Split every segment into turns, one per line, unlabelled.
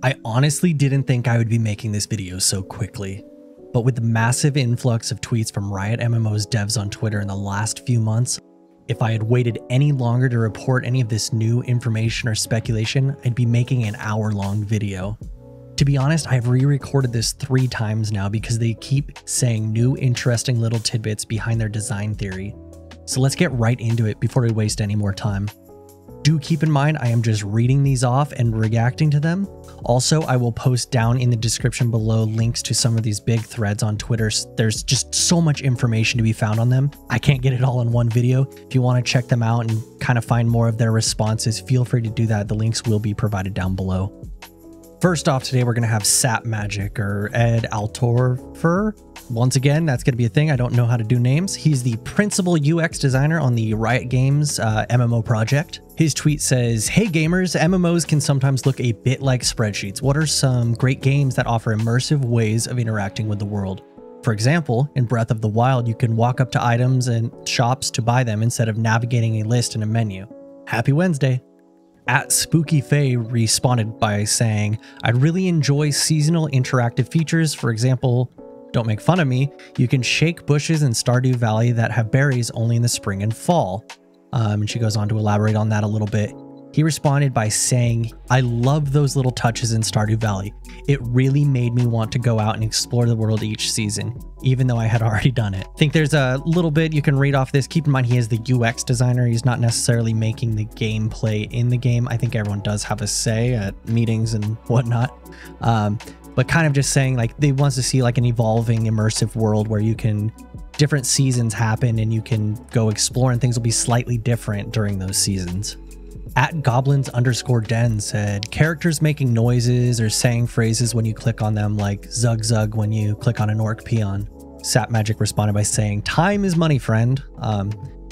I honestly didn't think I would be making this video so quickly, but with the massive influx of tweets from Riot MMO's devs on Twitter in the last few months, if I had waited any longer to report any of this new information or speculation, I'd be making an hour-long video. To be honest, I've re-recorded this 3 times now because they keep saying new interesting little tidbits behind their design theory. So let's get right into it before we waste any more time. Do keep in mind I am just reading these off and reacting to them. Also, I will post down in the description below links to some of these big threads on Twitter. There's just so much information to be found on them. I can't get it all in one video. If you want to check them out and kind of find more of their responses, feel free to do that. The links will be provided down below. First off, today we're going to have Sap Magic, or Ed Altorfer. Once again, that's going to be a thing. I don't know how to do names. He's the principal UX designer on the Riot Games MMO project. His tweet says, "Hey gamers, MMOs can sometimes look a bit like spreadsheets. What are some great games that offer immersive ways of interacting with the world? For example, in Breath of the Wild, you can walk up to items and shops to buy them instead of navigating a list in a menu. Happy Wednesday." At Spooky Faye responded by saying, "I'd really enjoy seasonal interactive features. For example, don't make fun of me, you can shake bushes in Stardew Valley that have berries only in the spring and fall." And she goes on to elaborate on that a little bit. He responded by saying, "I love those little touches in Stardew Valley. It really made me want to go out and explore the world each season, even though I had already done it." I think there's a little bit you can read off this. Keep in mind he is the UX designer. He's not necessarily making the gameplay in the game. I think everyone does have a say at meetings and whatnot. But kind of just saying like they wants to see like an evolving immersive world where you can different seasons happen and you can go explore and things will be slightly different during those seasons. At goblins_den said, "Characters making noises or saying phrases when you click on them, like zug zug when you click on an orc peon." Sap Magic responded by saying, "Time is money, friend."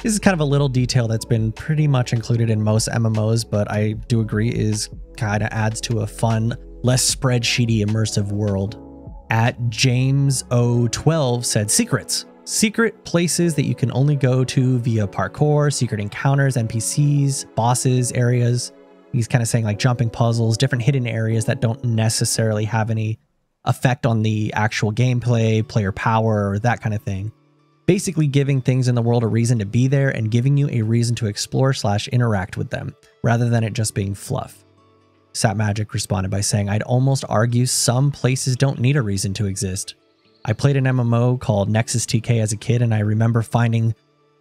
This is kind of a little detail that's been pretty much included in most MMOs, but I do agree is kind of adds to a fun, less spreadsheety immersive world. At James012 said, "Secrets. Secret places that you can only go to via parkour, secret encounters, NPCs, bosses, areas." He's kind of saying like jumping puzzles, different hidden areas that don't necessarily have any effect on the actual gameplay, player power, or that kind of thing. Basically giving things in the world a reason to be there and giving you a reason to explore / interact with them, rather than it just being fluff. Sap Magic responded by saying, "I'd almost argue some places don't need a reason to exist. I played an MMO called Nexus TK as a kid, and I remember finding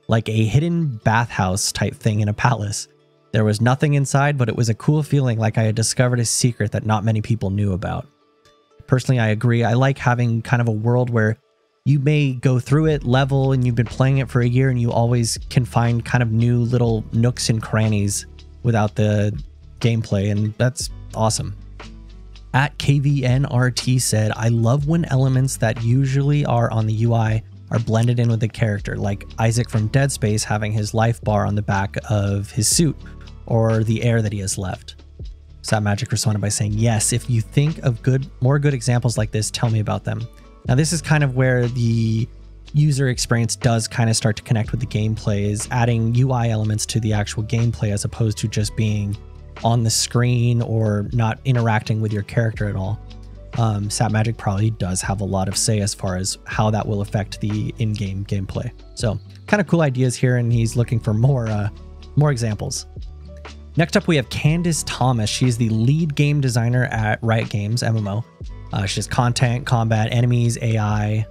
like a hidden bathhouse type thing in a palace. There was nothing inside, but it was a cool feeling like I had discovered a secret that not many people knew about." Personally, I agree. I like having kind of a world where you may go through it, level, and you've been playing it for a year, and you always can find kind of new little nooks and crannies without the gameplay, and that's awesome. At KVNRT said, "I love when elements that usually are on the UI are blended in with the character, like Isaac from Dead Space having his life bar on the back of his suit, or the air that he has left." Sap Magic responded by saying, "Yes, if you think of more good examples like this, tell me about them." Now this is kind of where the user experience does kind of start to connect with the gameplay, is adding UI elements to the actual gameplay as opposed to just being on the screen or not interacting with your character at all. Sap Magic probably does have a lot of say as far as how that will affect the in-game gameplay. So kind of cool ideas here, and he's looking for more examples. Next up, we have Candice Thomas. She's the lead game designer at Riot Games MMO. She does content, combat, enemies, AI.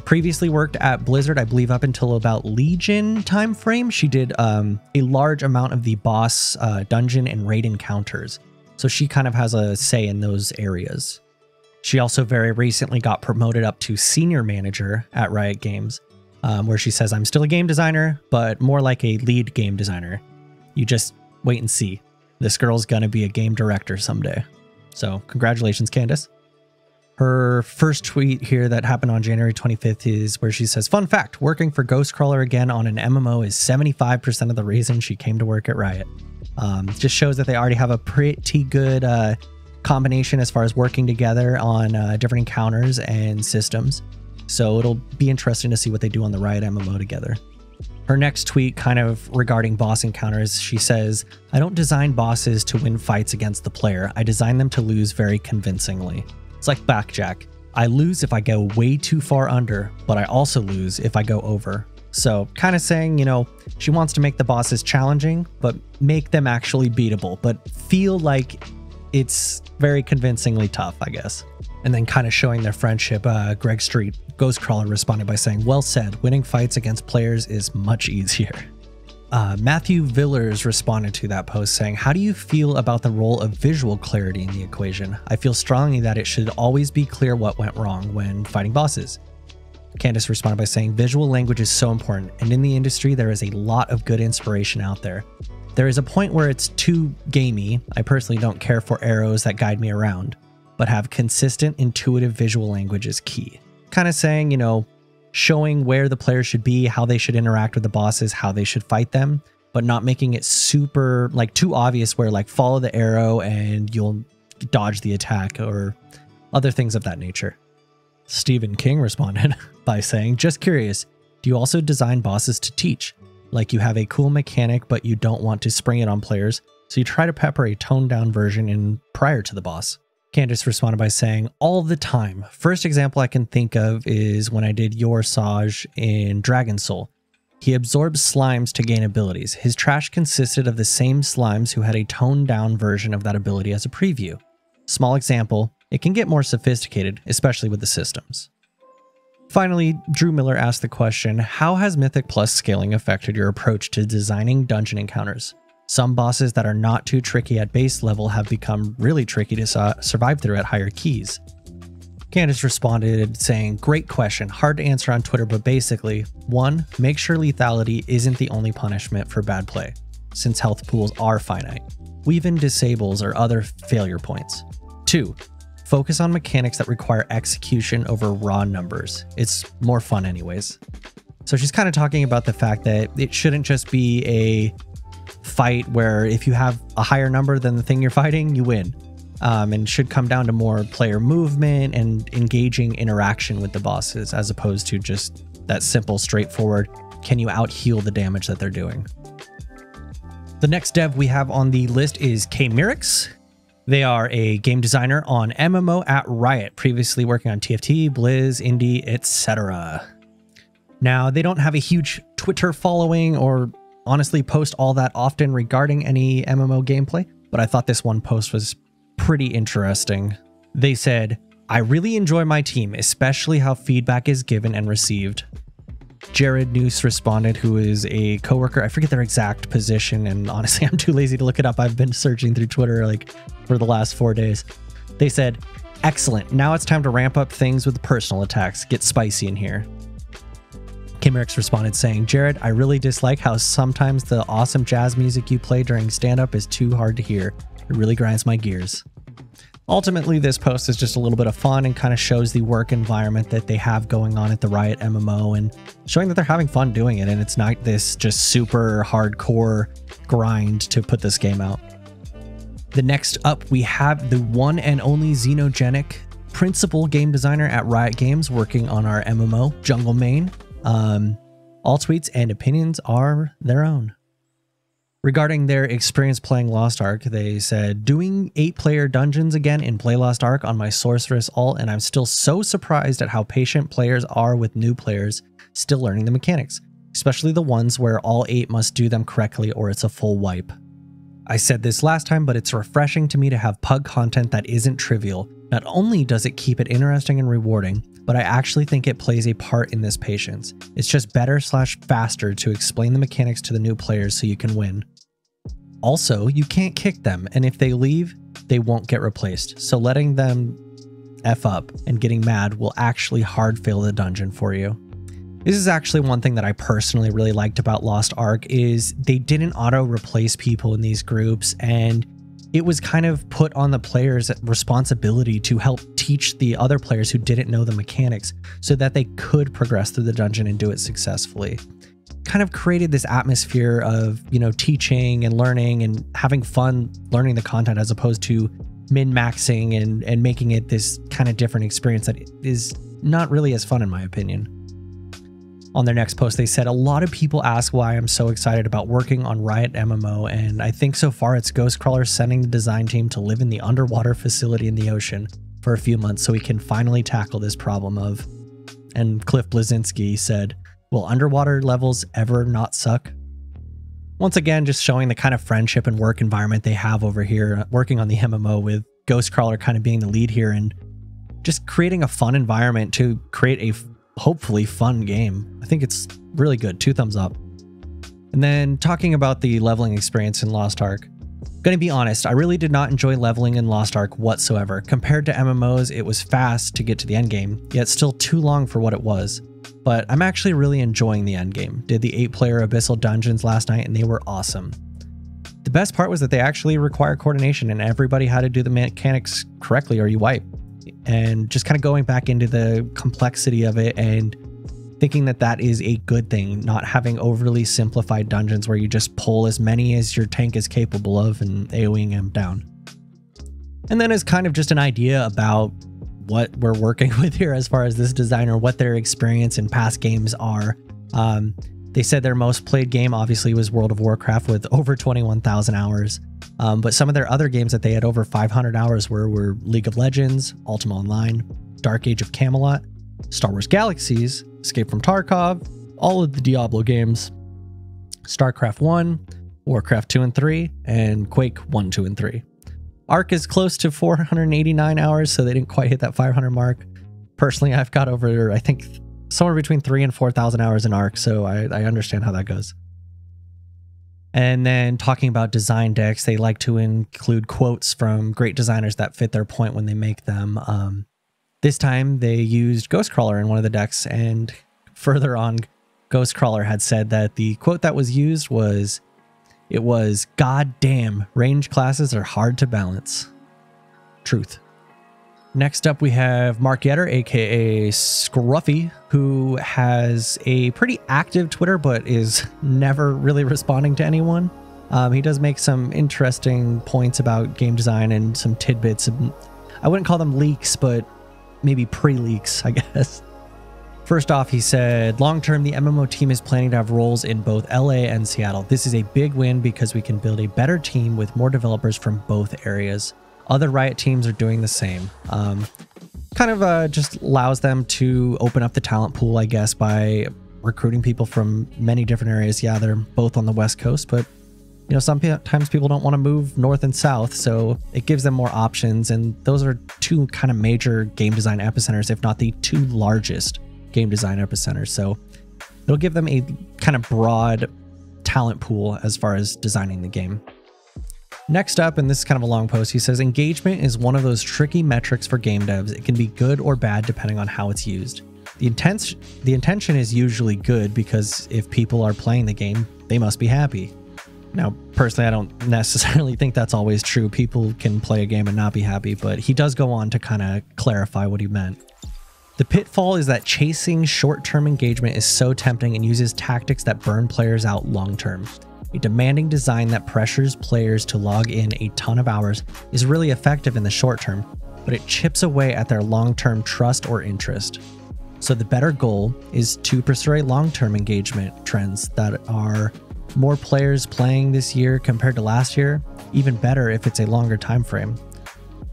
Previously worked at Blizzard, I believe up until about Legion time frame. She did a large amount of the boss dungeon and raid encounters. So she kind of has a say in those areas. She also very recently got promoted up to senior manager at Riot Games, where she says, "I'm still a game designer, but more like a lead game designer. You just wait and see. This girl's gonna be a game director someday." So congratulations, Candice. Her first tweet here that happened on January 25th is where she says, "Fun fact, working for Ghostcrawler again on an MMO is 75% of the reason she came to work at Riot." Just shows that they already have a pretty good combination as far as working together on different encounters and systems. So it'll be interesting to see what they do on the Riot MMO together. Her next tweet kind of regarding boss encounters, she says, "I don't design bosses to win fights against the player. I design them to lose very convincingly. It's like blackjack. I lose if I go way too far under, but I also lose if I go over." So kind of saying, you know, she wants to make the bosses challenging, but make them actually beatable, but feel like it's very convincingly tough, I guess. And then kind of showing their friendship, Greg Street Ghostcrawler responded by saying, "Well said, winning fights against players is much easier." Matthew Villers responded to that post saying, "How do you feel about the role of visual clarity in the equation? I feel strongly that it should always be clear what went wrong when fighting bosses." Candice responded by saying, "Visual language is so important, and in the industry there is a lot of good inspiration out there. There is a point where it's too gamey. I personally don't care for arrows that guide me around, but have consistent, intuitive visual language is key." Kind of saying, you know, showing where the players should be, how they should interact with the bosses, how they should fight them, but not making it super, like, too obvious where, like, follow the arrow and you'll dodge the attack or other things of that nature. Stephen King responded by saying, "Just curious, do you also design bosses to teach? Like you have a cool mechanic, but you don't want to spring it on players, so you try to pepper a toned down version in prior to the boss?" Candice responded by saying, "All the time. First example I can think of is when I did Yor Saj in Dragon Soul. He absorbs slimes to gain abilities. His trash consisted of the same slimes who had a toned down version of that ability as a preview. Small example, it can get more sophisticated, especially with the systems." Finally, Drew Miller asked the question, "How has Mythic Plus scaling affected your approach to designing dungeon encounters? Some bosses that are not too tricky at base level have become really tricky to survive through at higher keys." Candice responded saying, "Great question. Hard to answer on Twitter, but basically, 1. Make sure lethality isn't the only punishment for bad play, since health pools are finite. Weave in disables or other failure points. 2. Focus on mechanics that require execution over raw numbers. It's more fun anyways." So she's kind of talking about the fact that it shouldn't just be a fight where if you have a higher number than the thing you're fighting, you win. And should come down to more player movement and engaging interaction with the bosses, as opposed to just that simple, straightforward, can you out-heal the damage that they're doing? The next dev we have on the list is Kmericks. They are a game designer on MMO at Riot, previously working on TFT, Blizz, Indie, etc. Now, they don't have a huge Twitter following or honestly post all that often regarding any MMO gameplay, but I thought this one post was pretty interesting. They said, "I really enjoy my team, especially how feedback is given and received." Jared Noose responded, who is a coworker. I forget their exact position, and honestly, I'm too lazy to look it up. I've been searching through Twitter like for the last 4 days. They said, "Excellent. Now it's time to ramp up things with personal attacks. Get spicy in here." Kmericks responded saying, "Jared, I really dislike how sometimes the awesome jazz music you play during stand-up is too hard to hear. It really grinds my gears." Ultimately, this post is just a little bit of fun and kind of shows the work environment that they have going on at the Riot MMO and showing that they're having fun doing it, and it's not this just super hardcore grind to put this game out. The next up, we have the one and only Xenogenic, principal game designer at Riot Games, working on our MMO, Jungle Main. All tweets and opinions are their own. Regarding their experience playing Lost Ark, they said, "Doing 8-player dungeons again in Play Lost Ark on my Sorceress alt, and I'm still so surprised at how patient players are with new players still learning the mechanics, especially the ones where all 8 must do them correctly or it's a full wipe. I said this last time, but it's refreshing to me to have pug content that isn't trivial. Not only does it keep it interesting and rewarding, but I actually think it plays a part in this patience. It's just better/faster to explain the mechanics to the new players so you can win. Also, you can't kick them, and if they leave, they won't get replaced, so letting them F up and getting mad will actually hard fail the dungeon for you." This is actually one thing that I personally really liked about Lost Ark is they didn't auto-replace people in these groups, and it was kind of put on the players' responsibility to help teach the other players who didn't know the mechanics so that they could progress through the dungeon and do it successfully. Kind of created this atmosphere of, you know, teaching and learning and having fun learning the content as opposed to min-maxing and making it this kind of different experience that is not really as fun in my opinion. On their next post, they said, a lot of people ask why I'm so excited about working on Riot MMO, and I think so far it's Ghostcrawler sending the design team to live in the underwater facility in the ocean for a few months so we can finally tackle this problem of, and Cliff Blazinski said, will underwater levels ever not suck? Once again, just showing the kind of friendship and work environment they have over here, working on the MMO with Ghostcrawler kind of being the lead here and just creating a fun environment to create a hopefully fun game. I think it's really good. 2 thumbs up. And then talking about the leveling experience in Lost Ark. Gonna be honest, I really did not enjoy leveling in Lost Ark whatsoever. Compared to MMOs, it was fast to get to the end game, yet still too long for what it was. But I'm actually really enjoying the end game. Did the 8-player Abyssal dungeons last night and they were awesome. The best part was that they actually require coordination and everybody had to do the mechanics correctly or you wipe. And just kind of going back into the complexity of it and thinking that that is a good thing, not having overly simplified dungeons where you just pull as many as your tank is capable of and AoEing them down. And then as kind of just an idea about what we're working with here as far as this designer, what their experience in past games are. They said their most played game obviously was World of Warcraft with over 21,000 hours. But some of their other games that they had over 500 hours were League of Legends, Ultima Online, Dark Age of Camelot, Star Wars Galaxies, Escape from Tarkov, all of the Diablo games, StarCraft 1, Warcraft 2 and 3, and Quake 1, 2, and 3. Ark is close to 489 hours, so they didn't quite hit that 500 mark. Personally, I've got over, I think, somewhere between 3,000 and 4,000 hours in Ark, so I understand how that goes. And then talking about design decks, they like to include quotes from great designers that fit their point when they make them. This time they used Ghostcrawler in one of the decks, and further on, Ghostcrawler had said that the quote that was used was, it was, "God damn, range classes are hard to balance." Truth. Next up, we have Mark Yetter, aka Scruffy, who has a pretty active Twitter, but is never really responding to anyone. He does make some interesting points about game design and some tidbits. I wouldn't call them leaks, but maybe pre-leaks, I guess. First off, he said, long-term, the MMO team is planning to have roles in both LA and Seattle. This is a big win because we can build a better team with more developers from both areas. Other Riot teams are doing the same. Just allows them to open up the talent pool, I guess, by recruiting people from many different areas. Yeah, they're both on the West Coast, but you know, sometimes people don't want to move north and south, so it gives them more options. And those are 2 kind of major game design epicenters, if not the 2 largest game design epicenters. So it'll give them a kind of broad talent pool as far as designing the game. Next up, and this is kind of a long post, he says, engagement is one of those tricky metrics for game devs. It can be good or bad depending on how it's used. The intention is usually good because if people are playing the game, they must be happy. Now, personally, I don't necessarily think that's always true. People can play a game and not be happy, but he does go on to kind of clarify what he meant. The pitfall is that chasing short-term engagement is so tempting and uses tactics that burn players out long-term. A demanding design that pressures players to log in a ton of hours is really effective in the short term, but it chips away at their long-term trust or interest. So the better goal is to pursue long-term engagement trends that are more players playing this year compared to last year, even better if it's a longer time frame.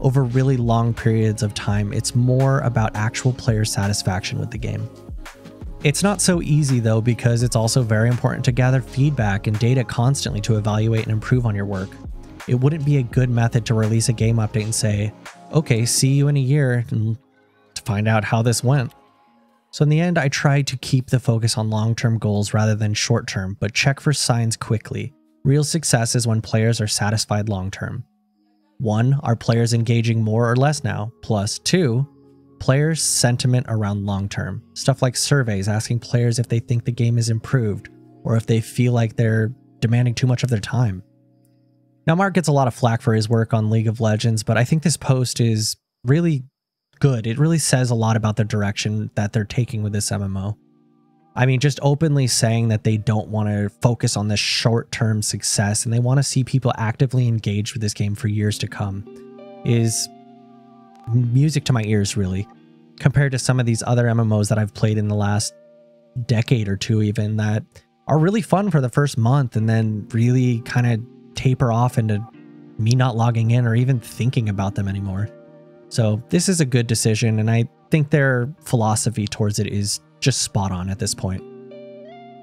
Over really long periods of time, it's more about actual player satisfaction with the game. It's not so easy though, because it's also very important to gather feedback and data constantly to evaluate and improve on your work. It wouldn't be a good method to release a game update and say, okay, see you in a year to find out how this went. So in the end, I tried to keep the focus on long-term goals rather than short-term, but check for signs quickly. Real success is when players are satisfied long-term. 1, are players engaging more or less now? Plus 2, players' sentiment around long-term. Stuff like surveys asking players if they think the game is improved or if they feel like they're demanding too much of their time. Now, Mark gets a lot of flack for his work on League of Legends, but I think this post is really good. It really says a lot about the direction that they're taking with this MMO. I mean, just openly saying that they don't want to focus on this short-term success and they want to see people actively engaged with this game for years to come is music to my ears, really, compared to some of these other MMOs that I've played in the last decade or two even that are really fun for the first month and then really kind of taper off into me not logging in or even thinking about them anymore. So this is a good decision, and I think their philosophy towards it is just spot on at this point.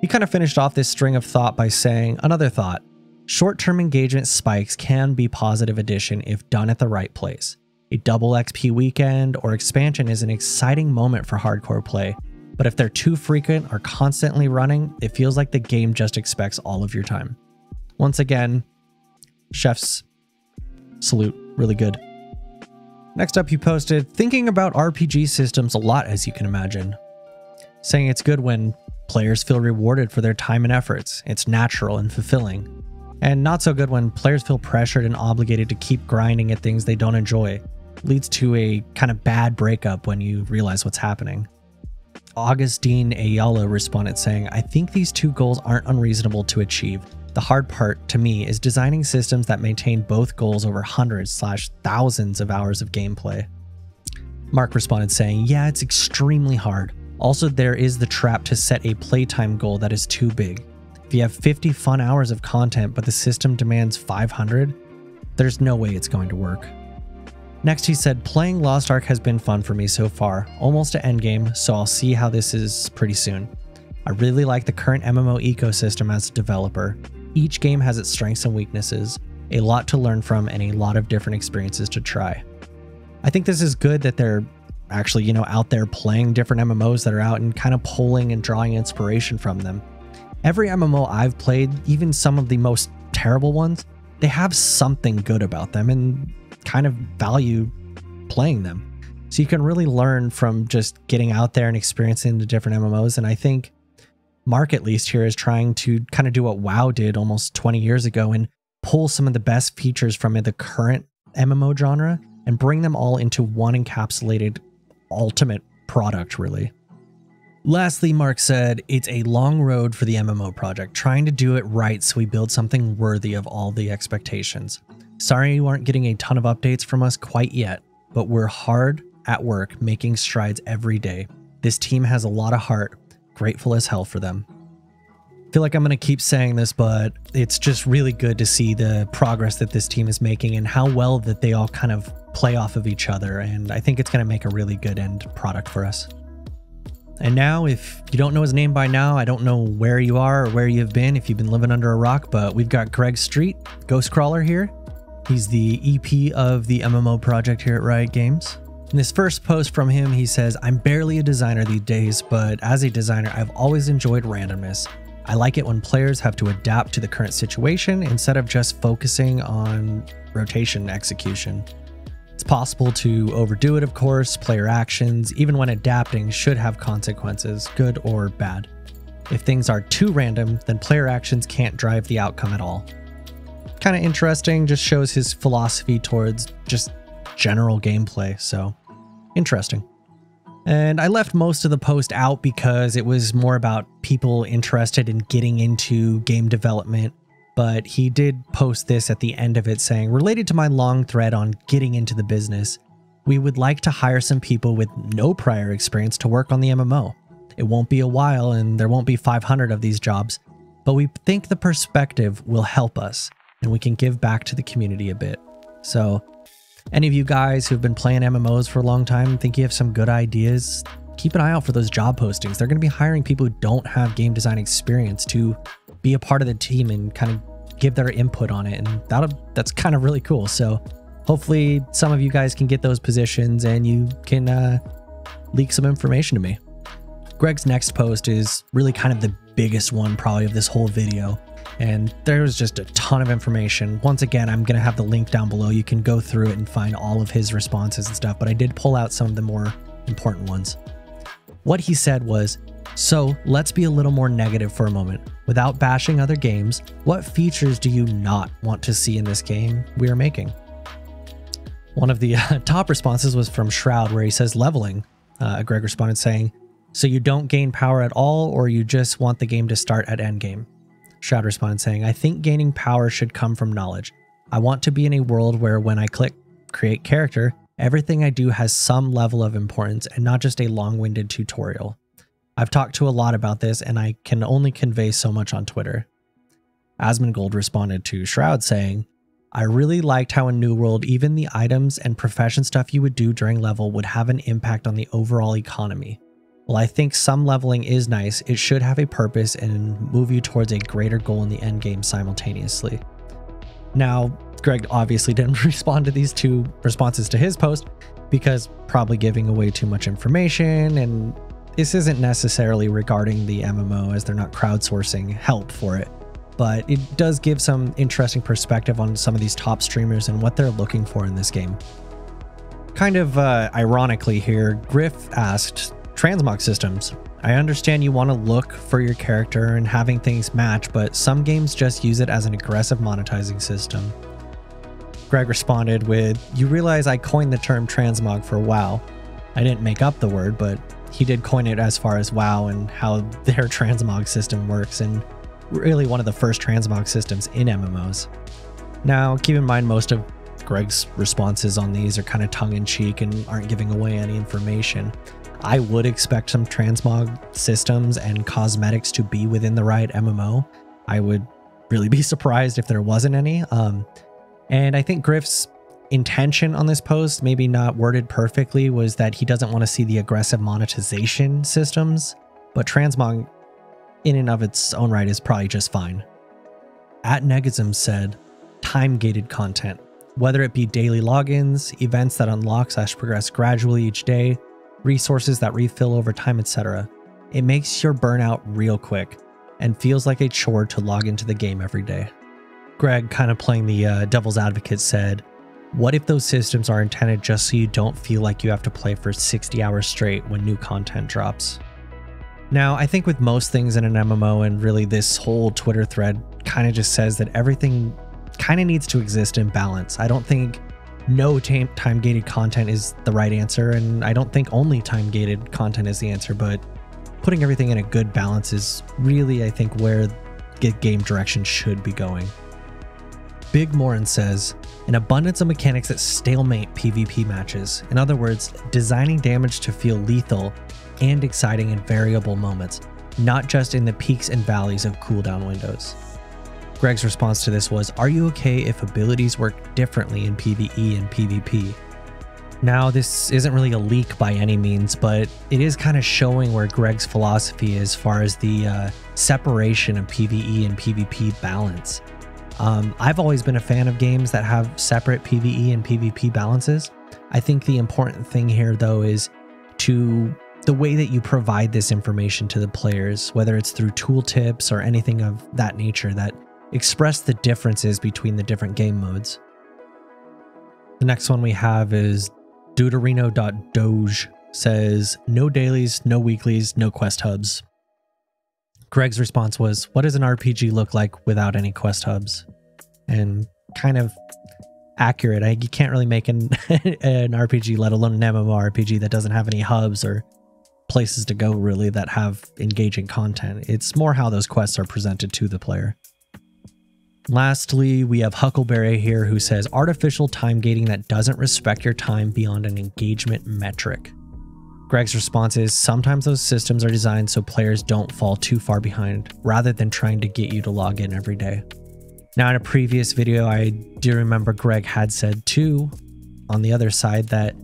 He kind of finished off this string of thought by saying, another thought, short-term engagement spikes can be positive addition if done at the right place. A double XP weekend or expansion is an exciting moment for hardcore play, but if they're too frequent or constantly running, it feels like the game just expects all of your time. Once again, chef's salute, really good. Next up, he posted, thinking about RPG systems a lot, as you can imagine. Saying it's good when players feel rewarded for their time and efforts. It's natural and fulfilling. And not so good when players feel pressured and obligated to keep grinding at things they don't enjoy. Leads to a kind of bad breakup when you realize what's happening. Augustine Ayala responded saying, I think these two goals aren't unreasonable to achieve. The hard part, to me, is designing systems that maintain both goals over hundreds/thousands of hours of gameplay. Mark responded saying, yeah, it's extremely hard. Also, there is the trap to set a playtime goal that is too big. If you have 50 fun hours of content, but the system demands 500, there's no way it's going to work. Next, he said, playing Lost Ark has been fun for me so far, almost to endgame, so I'll see how this is pretty soon. I really like the current MMO ecosystem as a developer. Each game has its strengths and weaknesses, a lot to learn from, and a lot of different experiences to try. I think this is good that they're actually, out there playing different MMOs that are out and kind of pulling and drawing inspiration from them. Every MMO I've played, even some of the most terrible ones, they have something good about them and kind of value playing them. So you can really learn from just getting out there and experiencing the different MMOs. And I think Mark, at least here, is trying to kind of do what WoW did almost 20 years ago and pull some of the best features from the current MMO genre and bring them all into one encapsulated ultimate product, really. Lastly, Mark said, it's a long road for the MMO project, trying to do it right so we build something worthy of all the expectations. Sorry you aren't getting a ton of updates from us quite yet, but we're hard at work making strides every day. This team has a lot of heart, grateful as hell for them. I feel like I'm going to keep saying this, but it's just really good to see the progress that this team is making and how well that they all kind of play off of each other, and I think it's going to make a really good end product for us. And now, if you don't know his name by now, I don't know where you are or where you've been, if you've been living under a rock, but we've got Greg Street, Ghostcrawler here. He's the EP of the MMO project here at Riot Games. In this first post from him, he says, I'm barely a designer these days, but as a designer, I've always enjoyed randomness. I like it when players have to adapt to the current situation instead of just focusing on rotation execution. It's possible to overdo it, of course. Player actions, even when adapting, should have consequences, good or bad. If things are too random, then player actions can't drive the outcome at all. Kind of interesting, just shows his philosophy towards just general gameplay, so interesting. And I left most of the post out because it was more about people interested in getting into game development, but he did post this at the end of it saying, related to my long thread on getting into the business, we would like to hire some people with no prior experience to work on the MMO. It won't be a while and there won't be 500 of these jobs, but we think the perspective will help us and we can give back to the community a bit. So any of you guys who've been playing MMOs for a long time, think you have some good ideas, keep an eye out for those job postings. They're going to be hiring people who don't have game design experience to be a part of the team and kind of give their input on it. And that's kind of really cool. So hopefully some of you guys can get those positions and you can leak some information to me. Greg's next post is really kind of the biggest one probably of this whole video. And there's just a ton of information. Once again, I'm going to have the link down below. You can go through it and find all of his responses and stuff, but I did pull out some of the more important ones. What he said was, so let's be a little more negative for a moment. Without bashing other games, what features do you not want to see in this game we are making? One of the top responses was from Shroud, where he says leveling. Greg responded saying, so you don't gain power at all, or you just want the game to start at endgame? Shroud responded saying, I think gaining power should come from knowledge. I want to be in a world where when I click create character, everything I do has some level of importance and not just a long-winded tutorial. I've talked to a lot about this and I can only convey so much on Twitter. Asmongold responded to Shroud saying, I really liked how in New World, even the items and profession stuff you would do during level would have an impact on the overall economy. While I think some leveling is nice, it should have a purpose and move you towards a greater goal in the end game simultaneously. Now, Greg obviously didn't respond to these two responses to his post because probably giving away too much information, and this isn't necessarily regarding the MMO as they're not crowdsourcing help for it. But it does give some interesting perspective on some of these top streamers and what they're looking for in this game. Kind of ironically here, Griff asked, transmog systems. I understand you want to look for your character and having things match, but some games just use it as an aggressive monetizing system. Greg responded with, you realize I coined the term transmog for WoW. I didn't make up the word, but he did coin it as far as WoW and how their transmog system works, and really one of the first transmog systems in MMOs. Now, keep in mind most of Greg's responses on these are kind of tongue-in-cheek and aren't giving away any information. I would expect some transmog systems and cosmetics to be within the Riot MMO. I would really be surprised if there wasn't any. And I think Griff's intention on this post, maybe not worded perfectly, was that he doesn't want to see the aggressive monetization systems, but transmog in and of its own right is probably just fine. @Negism said, time-gated content, whether it be daily logins, events that unlock/progress gradually each day, resources that refill over time, etc. It makes your burnout real quick and feels like a chore to log into the game every day. Greg, kind of playing the devil's advocate, said, what if those systems are intended just so you don't feel like you have to play for 60 hours straight when new content drops? Now, I think with most things in an MMO, and really this whole Twitter thread kind of just says that everything kind of needs to exist in balance. I don't think no time-gated content is the right answer, and I don't think only time-gated content is the answer, but putting everything in a good balance is really, I think, where game direction should be going. Big Morin says, an abundance of mechanics that stalemate PvP matches. In other words, designing damage to feel lethal and exciting in variable moments, not just in the peaks and valleys of cooldown windows. Greg's response to this was, are you okay if abilities work differently in PvE and PvP? Now, this isn't really a leak by any means, but it is kind of showing where Greg's philosophy is as far as the separation of PvE and PvP balance. I've always been a fan of games that have separate PvE and PvP balances. I think the important thing here, though, is the way that you provide this information to the players, whether it's through tooltips or anything of that nature, that express the differences between the different game modes. The next one we have is Deuterino.doge says, no dailies, no weeklies, no quest hubs. Greg's response was, what does an RPG look like without any quest hubs? And kind of accurate. You can't really make an RPG, let alone an MMORPG, that doesn't have any hubs or places to go really that have engaging content. It's more how those quests are presented to the player. Lastly, we have Huckleberry here who says, artificial time gating that doesn't respect your time beyond an engagement metric. Greg's response is, sometimes those systems are designed so players don't fall too far behind, rather than trying to get you to log in every day. Now, in a previous video, I do remember Greg had said too, on the other side, that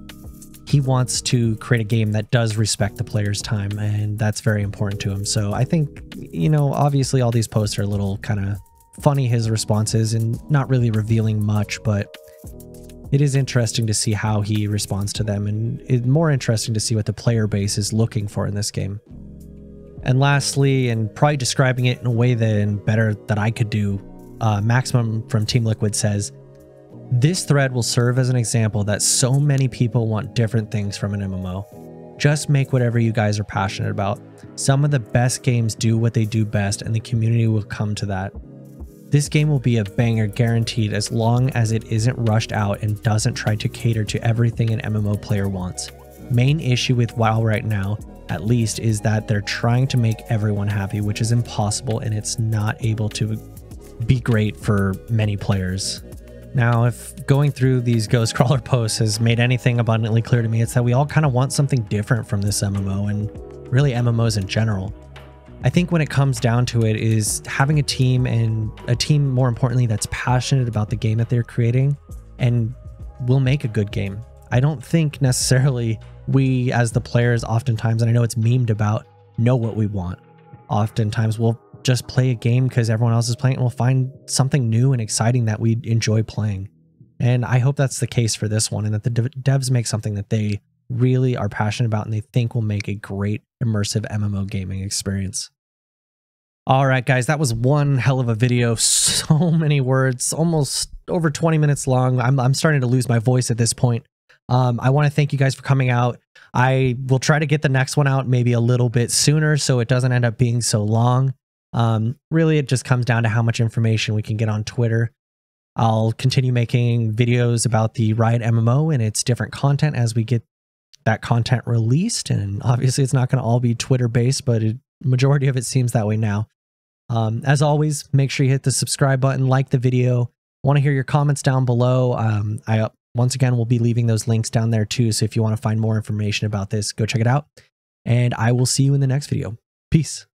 he wants to create a game that does respect the player's time, and that's very important to him. So I think, you know, obviously all these posts are a little kind of funny, his responses, and not really revealing much, but it is interesting to see how he responds to them, and it's more interesting to see what the player base is looking for in this game. And lastly, and probably describing it in a way better that I could do, Maximum from Team Liquid says, this thread will serve as an example that so many people want different things from an MMO. Just make whatever you guys are passionate about. Some of the best games do what they do best, and the community will come to that. This game will be a banger guaranteed as long as it isn't rushed out and doesn't try to cater to everything an MMO player wants. Main issue with WoW right now, at least, is that they're trying to make everyone happy, which is impossible, and it's not able to be great for many players. Now, if going through these Ghost Crawler posts has made anything abundantly clear to me, it's that we all kind of want something different from this MMO, and really MMOs in general. I think when it comes down to it is having a team, and a team more importantly that's passionate about the game that they're creating and will make a good game. I don't think necessarily we as the players oftentimes, and I know it's memed about, know what we want. Oftentimes we'll just play a game because everyone else is playing it, and we'll find something new and exciting that we enjoy playing. And I hope that's the case for this one, and that the devs make something that they really are passionate about and they think will make a great immersive MMO gaming experience. All right, guys, that was one hell of a video. So many words, almost over 20 minutes long. I'm starting to lose my voice at this point. I want to thank you guys for coming out. I will try to get the next one out maybe a little bit sooner so it doesn't end up being so long. Really, it just comes down to how much information we can get on Twitter. I'll continue making videos about the Riot MMO and its different content as we get that content released. And obviously it's not going to all be Twitter based, but a majority of it seems that way now. As always, make sure you hit the subscribe button, like the video. Want to hear your comments down below. I once again will be leaving those links down there too. So if you want to find more information about this, go check it out. And I will see you in the next video. Peace.